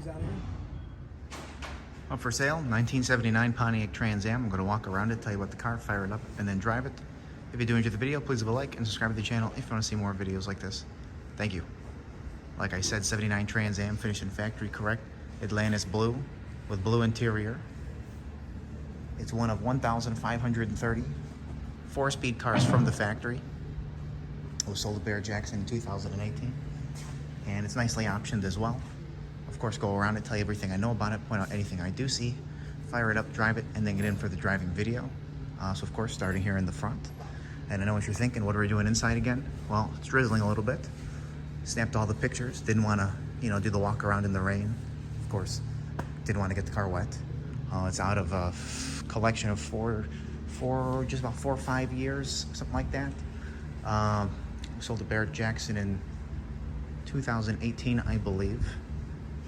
these out here. Up for sale, 1979 Pontiac Trans Am. I'm going to walk around it, tell you about the car, fire it up, and then drive it. If you do enjoy the video, please leave a like and subscribe to the channel if you want to see more videos like this. Thank you. Like I said, 79 Trans Am, finished in factory correct. Atlantis blue with blue interior. It's one of 1,530 four-speed cars from the factory. It was sold to Barrett-Jackson in 2018. And it's nicely optioned as well. Of course, go around and tell you everything I know about it, point out anything I do see, fire it up, drive it, and then get in for the driving video. So of course, starting here in the front. And I know what you're thinking, what are we doing inside again? Well, it's drizzling a little bit. Snapped all the pictures, didn't want to, do the walk around in the rain. Of course, didn't want to get the car wet. It's out of a collection of just about 4 or 5 years, something like that. Sold to Barrett-Jackson in 2018, I believe.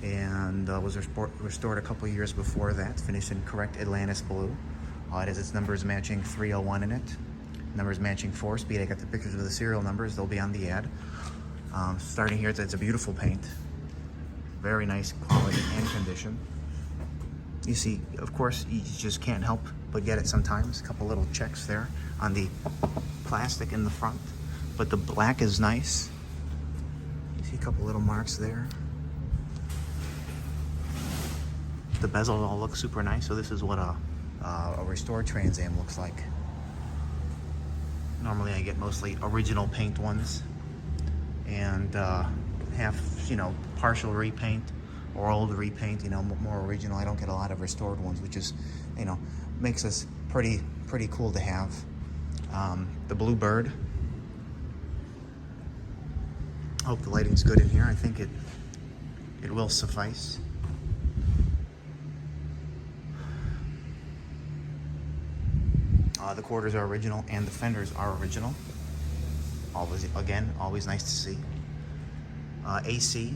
And was restored a couple of years before that, finished in correct Atlantis blue. It has its numbers matching 301 in it, numbers matching 4-speed. I got the pictures of the serial numbers, they'll be on the ad. Starting here, it's a beautiful paint, very nice quality and condition. You see, of course, you just can't help but get it sometimes. A couple little checks there on the plastic in the front, but the black is nice. You see a couple little marks there. The bezel all looks super nice, so this is what a restored Trans Am looks like. Normally I get mostly original paint ones and half, partial repaint or old repaint, more original. I don't get a lot of restored ones, which is, makes us pretty cool to have. The blue bird. Hope the lighting's good in here. I think it will suffice. The quarters are original and the fenders are original. Always nice to see. AC,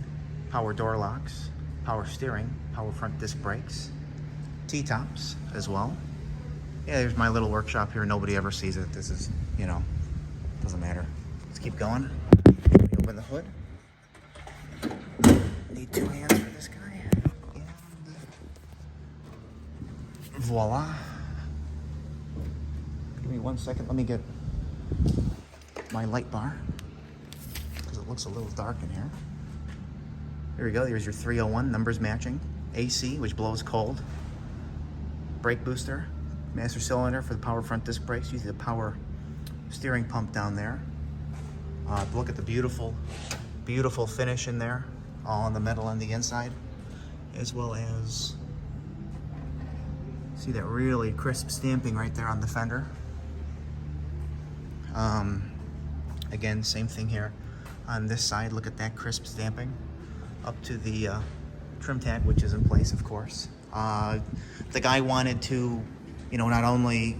power door locks, power steering, power front disc brakes, T-tops as well. Yeah, there's my little workshop here. Nobody ever sees it. This is, doesn't matter. Let's keep going. Let me open the hood. Need 2 hands for this guy. And voila. Give me 1 second. Let me get my light bar because it looks a little dark in here. Here we go. Here's your 301, numbers matching. AC, which blows cold. Brake booster. Master cylinder for the power front disc brakes. You see the power steering pump down there. Look at the beautiful finish in there. All on the metal on the inside. As well as, see that really crisp stamping right there on the fender. Again, same thing here on this side. Look at that crisp stamping up to the trim tag, which is in place, of course. The guy wanted to, not only,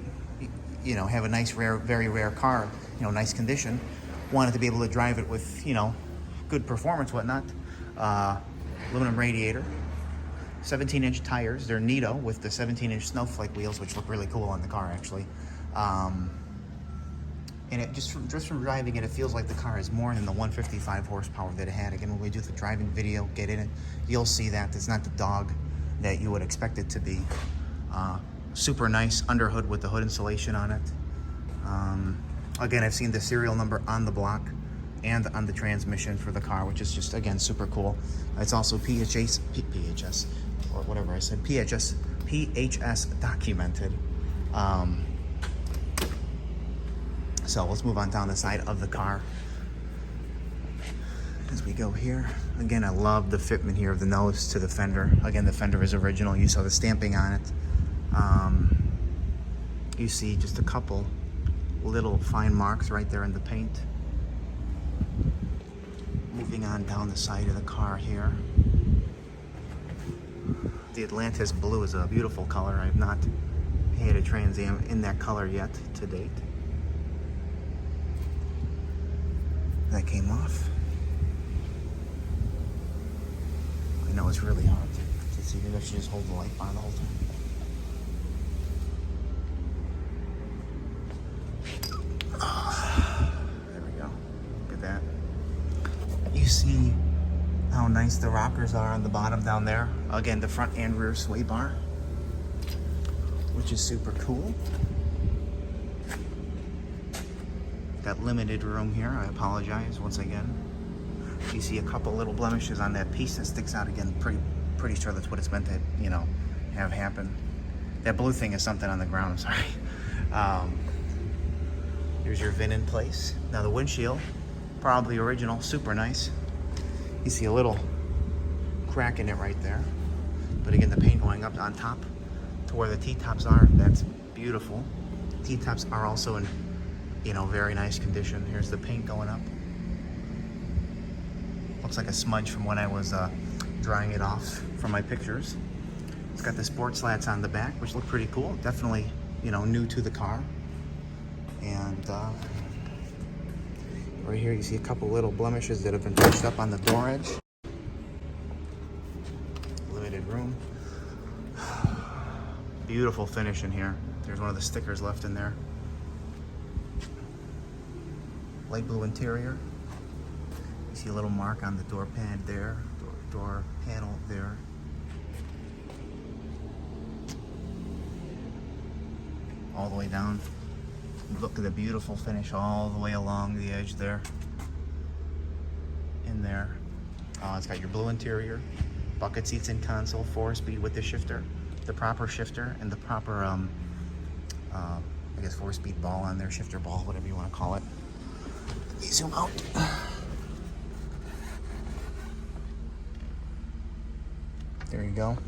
have a nice, very rare car, nice condition, wanted to be able to drive it with, good performance, whatnot. Aluminum radiator, 17-inch tires. They're Nito with the 17-inch Snowflake wheels, which look really cool on the car, actually. And it just from driving it, it feels like the car is more than the 155 horsepower that it had. Again, when we do the driving video, get in it, you'll see that it's not the dog that you would expect it to be. Super nice underhood with the hood insulation on it. Again, I've seen the serial number on the block and on the transmission for the car, which is just, again, super cool. It's also PHS, or whatever I said, PHS documented. So let's move on down the side of the car as we go here. Again, I love the fitment here of the nose to the fender. Again, the fender is original. You saw the stamping on it. You see just a couple little fine marks right there in the paint. Moving on down the side of the car here. The Atlantis blue is a beautiful color. I've not had a Trans Am in that color yet to date. That came off. I know it's really hard to see. Maybe I should just hold the light bar the whole time. There we go. Look at that. You see how nice the rockers are on the bottom down there. Again, the front and rear sway bar, which is super cool. Got limited room here. I apologize once again. You see a couple little blemishes on that piece that sticks out again. Pretty sure that's what it's meant to, you know, have happen. That blue thing is something on the ground, I'm sorry. Here's your VIN in place. Now the windshield, probably original, super nice. You see a little crack in it right there. But again, the paint going up on top to where the T-tops are, that's beautiful. T-tops are also in, you know, very nice condition. Here's the paint going up. Looks like a smudge from when I was drying it off from my pictures. It's got the sport slats on the back, which look pretty cool. Definitely, you know, new to the car. And right here you see a couple little blemishes that have been touched up on the door edge. Limited room. Beautiful finish in here. There's one of the stickers left in there. Light blue interior. You see a little mark on the door pad there, door panel there. All the way down. Look at the beautiful finish all the way along the edge there. In there. It's got your blue interior, bucket seats and console, 4-speed with the shifter, the proper shifter, and the proper, I guess 4-speed ball on there, shifter ball, whatever you want to call it. Let me zoom out. There you go.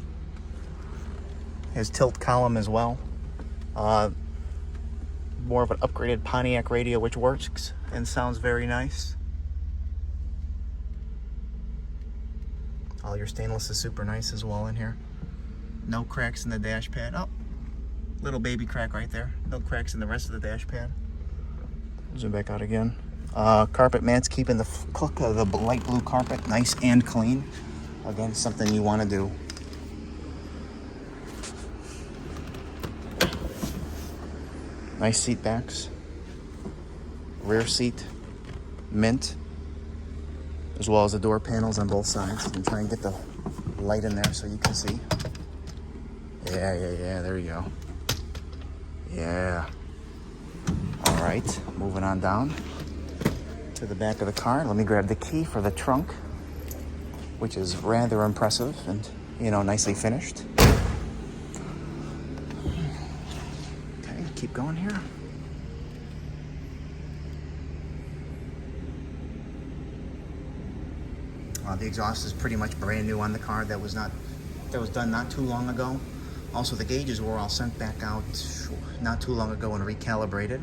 His tilt column as well. More of an upgraded Pontiac radio, which works and sounds very nice. All your stainless is super nice as well in here. No cracks in the dash pad. Oh, little baby crack right there. No cracks in the rest of the dash pad. Zoom back out again. Carpet mats, keeping the look of the light blue carpet nice and clean. Again, something you want to do. Nice seat backs. Rear seat, mint, as well as the door panels on both sides. And try and get the light in there so you can see. Yeah, there you go. Yeah. All right, moving on down to the back of the car. Let me grab the key for the trunk, which is rather impressive and, you know, nicely finished. Okay, keep going here. The exhaust is pretty much brand new on the car. That was done not too long ago. Also, the gauges were all sent back out not too long ago and recalibrated.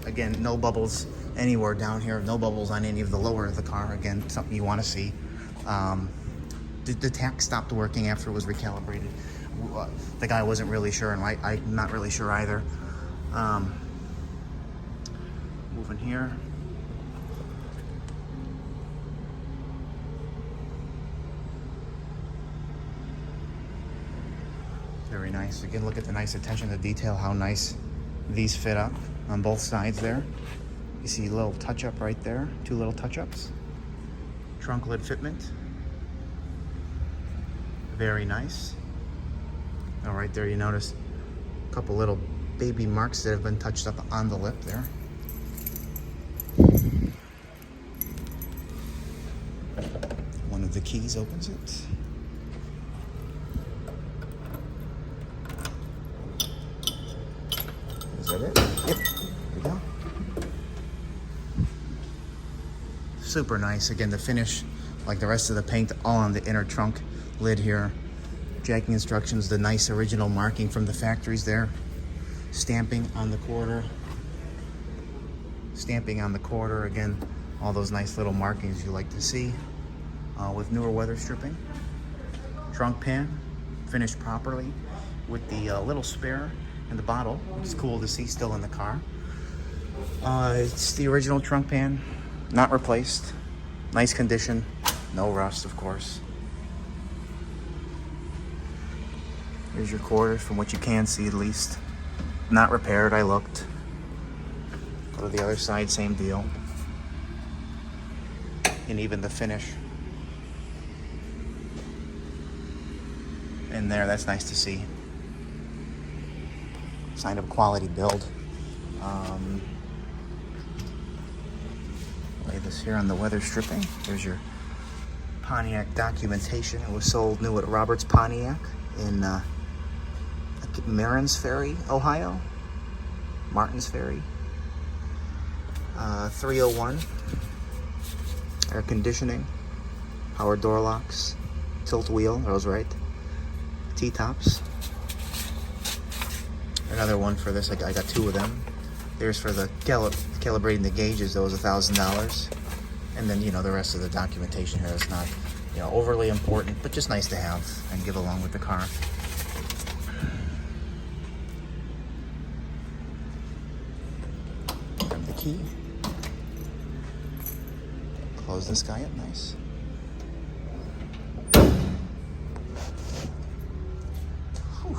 Again, no bubbles anywhere down here. No bubbles on any of the lower of the car. Again, something you want to see. The tach stopped working after it was recalibrated. The guy wasn't really sure, and I'm not really sure either. Moving here. Very nice. Again, look at the nice attention to detail, how nice these fit up on both sides there. You see a little touch-up right there, 2 little touch-ups. Trunk lid fitment. Very nice. All right, there you notice a couple little baby marks that have been touched up on the lip there. One of the keys opens it. Is that it? Yep, there we go. Super nice. Again, the finish, like the rest of the paint, all on the inner trunk lid here. Jacking instructions, the nice original marking from the factories there. Stamping on the quarter. Stamping on the quarter. Again, all those nice little markings you like to see. With newer weather stripping. Trunk pan, finished properly with the little spare in the bottle, which is cool to see still in the car. It's the original trunk pan, not replaced. Nice condition, no rust, of course. Here's your quarters, from what you can see at least. Not repaired, I looked. Go to the other side, same deal. And even the finish in there. That's nice to see. Sign of quality build. Lay this here on the weather stripping. There's your Pontiac documentation. It was sold new at Robert's Pontiac in Marins Ferry, Ohio. Martins Ferry. 301. Air conditioning. Power door locks. Tilt wheel, that was right. T-tops. Another one for this, I got two of them. There's for the calibrating the gauges, that was $1,000. And then, the rest of the documentation here is not, overly important, but just nice to have and give along with the car. Grab the key. Close this guy up nice. Whew.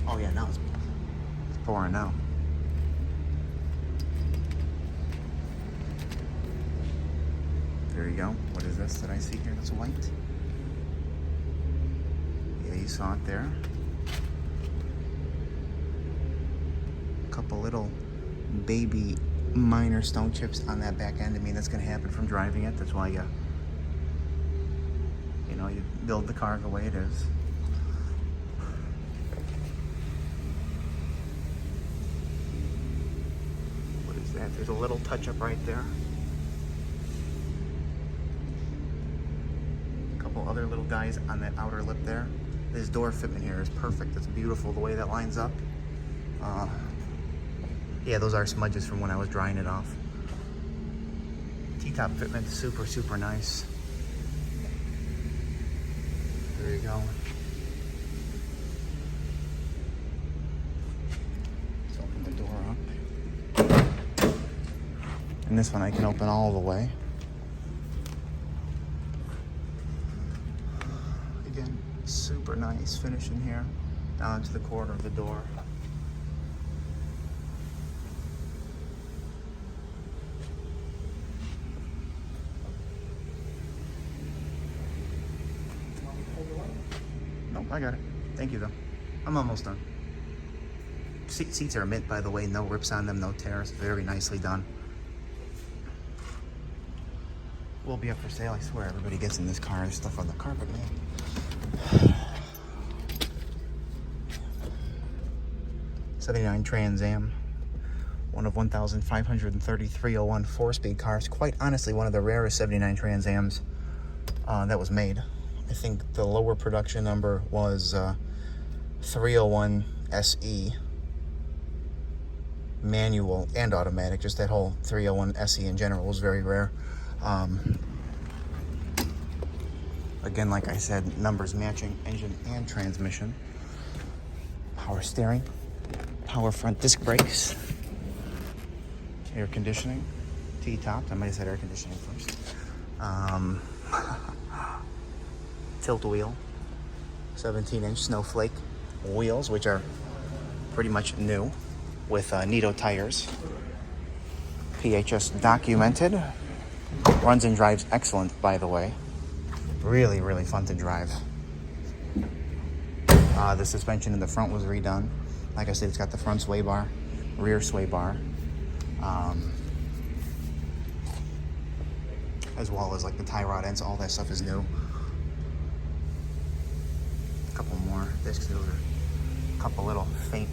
Oh yeah, now it's pouring now. There you go. What is this that I see here that's white? Yeah, you saw it there. A couple little baby minor stone chips on that back end. I mean, that's going to happen from driving it. That's why you build the car the way it is. What is that? There's a little touch up right there. Other little guys on that outer lip there. This door fitment here is perfect. It's beautiful the way that lines up. Yeah, those are smudges from when I was drying it off. T-top fitment, super nice. There you go. Let's open the door up. And this one I can open all the way. Super nice finish in here, down to the corner of the door. Nope, I got it. Thank you though. I'm almost done. Seats are mint, by the way, no rips on them, no tears, very nicely done. Will be up for sale. I swear everybody gets in this car. There's stuff on the carpet, man. 79 Trans Am, one of 1,533 four-speed cars. Quite honestly, one of the rarest 79 Trans Ams that was made. I think the lower production number was 301 SE, manual and automatic. Just that whole 301 SE in general was very rare. Again, like I said, numbers matching engine and transmission. Power steering. Power front disc brakes, air conditioning, T-tops. I might have said air conditioning first. Tilt wheel, 17-inch Snowflake wheels, which are pretty much new, with Nito tires. PHS documented. Runs and drives excellent, by the way. Really fun to drive. The suspension in the front was redone. Like I said, it's got the front sway bar, rear sway bar, as well as like the tie rod ends. All that stuff is new. A couple more discs. Those are a couple little faint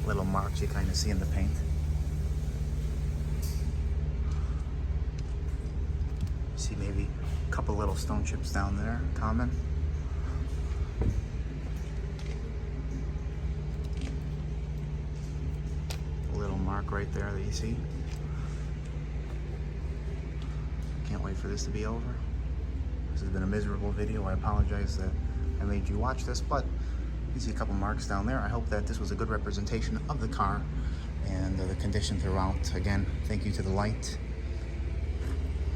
little marks you kind of see in the paint. See maybe a couple little stone chips down there, common. Mark right there that you see. Can't wait for this to be over. This has been a miserable video. I apologize that I made you watch this, but you see a couple marks down there. I hope that this was a good representation of the car and the condition throughout. Again, thank you to the light.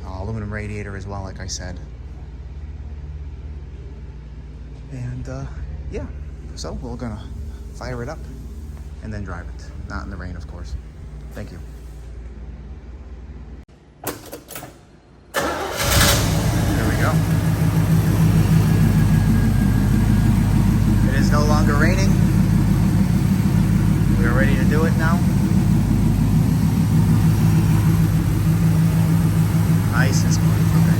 Aluminum radiator as well, like I said. And yeah, so we're gonna fire it up and then drive it. Not in the rain, of course. Thank you. There we go. Ice is smooth. Okay.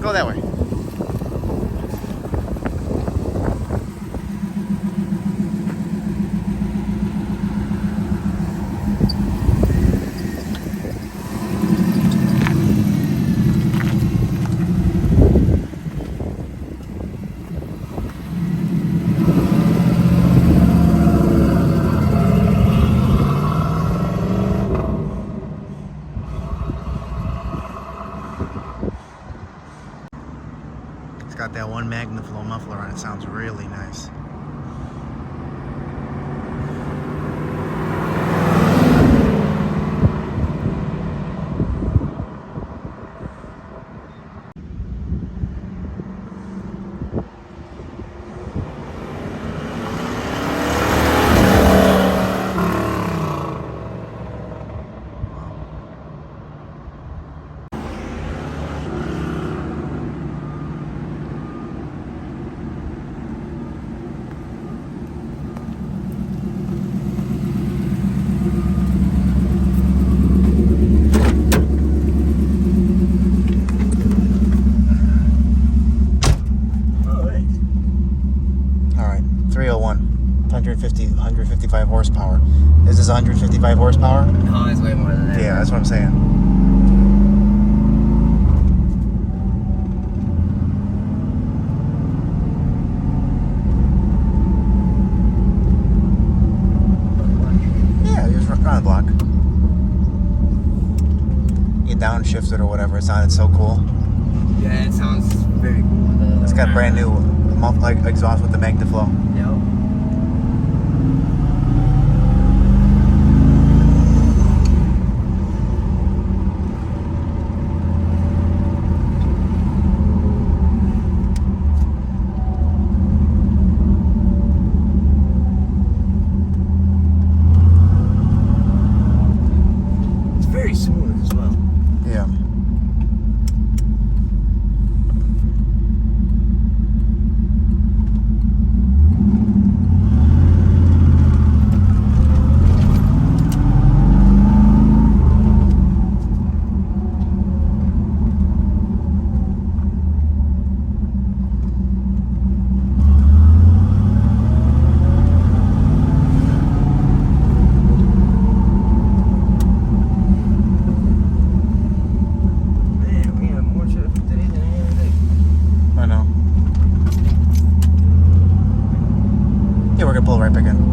Go that way. It's got that one Magnaflow muffler on it. Sounds really nice. All right, 301, 155 horsepower. Is this 155 horsepower? No, it's way more than that. Yeah, that's what I'm saying. Yeah, you're just around the block. You downshift it or whatever. It sounded so cool. Yeah, it sounds very cool. It's got brand new exhaust with the Magnaflow. Yep. It's very smooth as well. Yeah. I know. Yeah, we're gonna pull right back in.